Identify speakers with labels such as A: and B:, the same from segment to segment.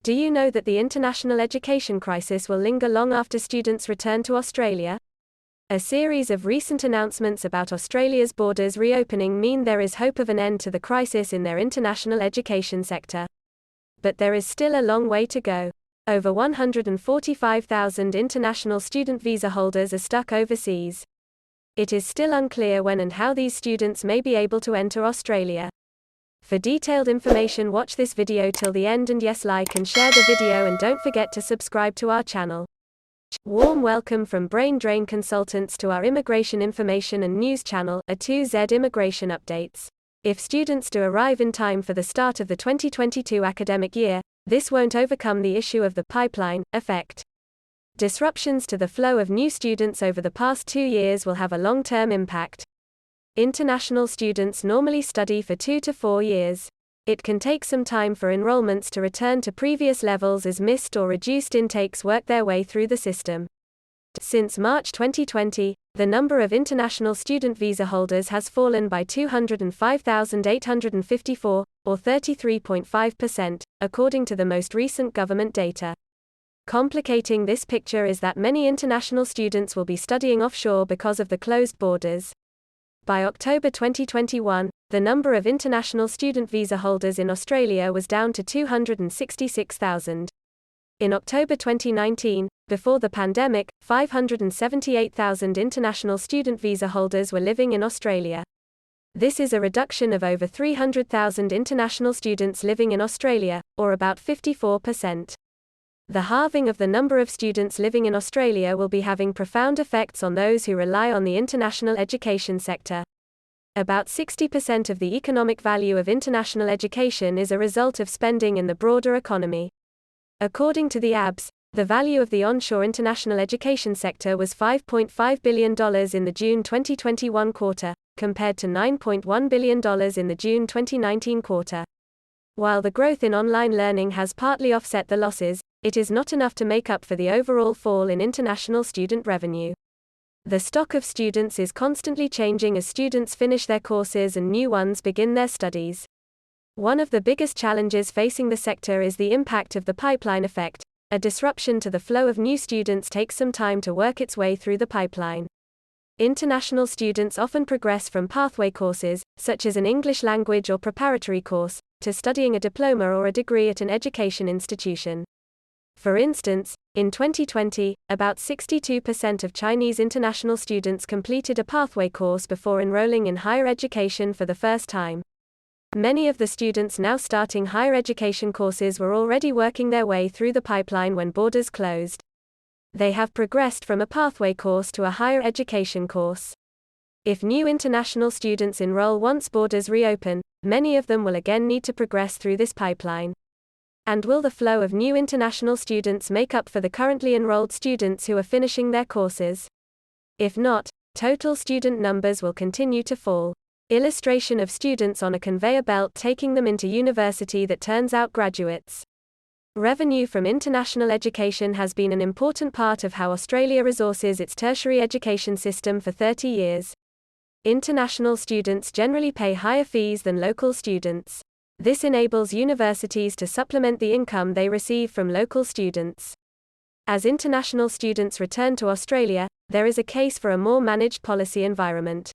A: Do you know that the international education crisis will linger long after students return to Australia? A series of recent announcements about Australia's borders reopening mean there is hope of an end to the crisis in their international education sector. But there is still a long way to go. Over 145,000 international student visa holders are stuck overseas. It is still unclear when and how these students may be able to enter Australia. For detailed information, watch this video till the end, and yes, like and share the video, and don't forget to subscribe to our channel. Warm welcome from Brain Drain Consultants to our immigration information and news channel, A2Z Immigration Updates. If students do arrive in time for the start of the 2022 academic year, this won't overcome the issue of the pipeline effect. Disruptions to the flow of new students over the past 2 years will have a long-term impact. International students normally study for 2 to 4 years. It can take some time for enrollments to return to previous levels as missed or reduced intakes work their way through the system. Since March 2020, the number of international student visa holders has fallen by 205,854, or 33.5%, according to the most recent government data. Complicating this picture is that many international students will be studying offshore because of the closed borders. By October 2021, the number of international student visa holders in Australia was down to 266,000. In October 2019, before the pandemic, 578,000 international student visa holders were living in Australia. This is a reduction of over 300,000 international students living in Australia, or about 54%. The halving of the number of students living in Australia will be having profound effects on those who rely on the international education sector. About 60% of the economic value of international education is a result of spending in the broader economy. According to the ABS, the value of the onshore international education sector was $5.5 billion in the June 2021 quarter, compared to $9.1 billion in the June 2019 quarter. While the growth in online learning has partly offset the losses, it is not enough to make up for the overall fall in international student revenue. The stock of students is constantly changing as students finish their courses and new ones begin their studies. One of the biggest challenges facing the sector is the impact of the pipeline effect. A disruption to the flow of new students takes some time to work its way through the pipeline. International students often progress from pathway courses, such as an English language or preparatory course, to studying a diploma or a degree at an education institution. For instance, in 2020, about 62% of Chinese international students completed a pathway course before enrolling in higher education for the first time. Many of the students now starting higher education courses were already working their way through the pipeline when borders closed. They have progressed from a pathway course to a higher education course. If new international students enroll once borders reopen, many of them will again need to progress through this pipeline. And will the flow of new international students make up for the currently enrolled students who are finishing their courses? If not, total student numbers will continue to fall. Illustration of students on a conveyor belt taking them into university that turns out graduates. Revenue from international education has been an important part of how Australia resources its tertiary education system for 30 years. International students generally pay higher fees than local students. This enables universities to supplement the income they receive from local students. As international students return to Australia, there is a case for a more managed policy environment.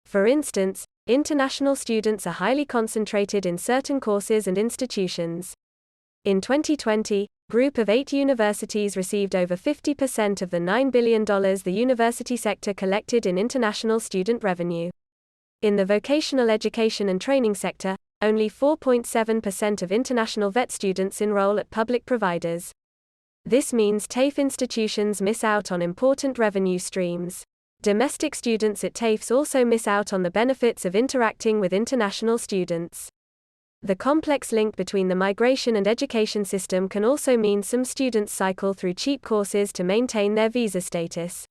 A: For instance, international students are highly concentrated in certain courses and institutions. In 2020, a group of 8 universities received over 50% of the $9 billion the university sector collected in international student revenue. In the vocational education and training sector, only 4.7% of international vet students enroll at public providers. This means TAFE institutions miss out on important revenue streams. Domestic students at TAFEs also miss out on the benefits of interacting with international students. The complex link between the migration and education system can also mean some students cycle through cheap courses to maintain their visa status.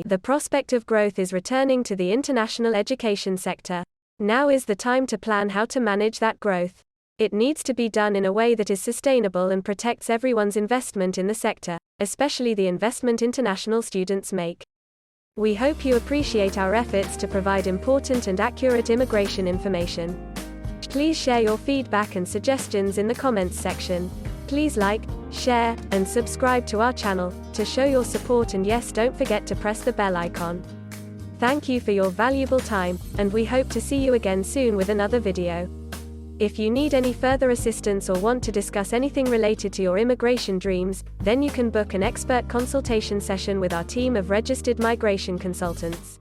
A: The prospect of growth is returning to the international education sector. Now is the time to plan how to manage that growth. It needs to be done in a way that is sustainable and protects everyone's investment in the sector, especially the investment international students make. We hope you appreciate our efforts to provide important and accurate immigration information. Please share your feedback and suggestions in the comments section. Please like, share, and subscribe to our channel to show your support, and yes, don't forget to press the bell icon. Thank you for your valuable time, and we hope to see you again soon with another video. If you need any further assistance or want to discuss anything related to your immigration dreams, then you can book an expert consultation session with our team of registered migration consultants.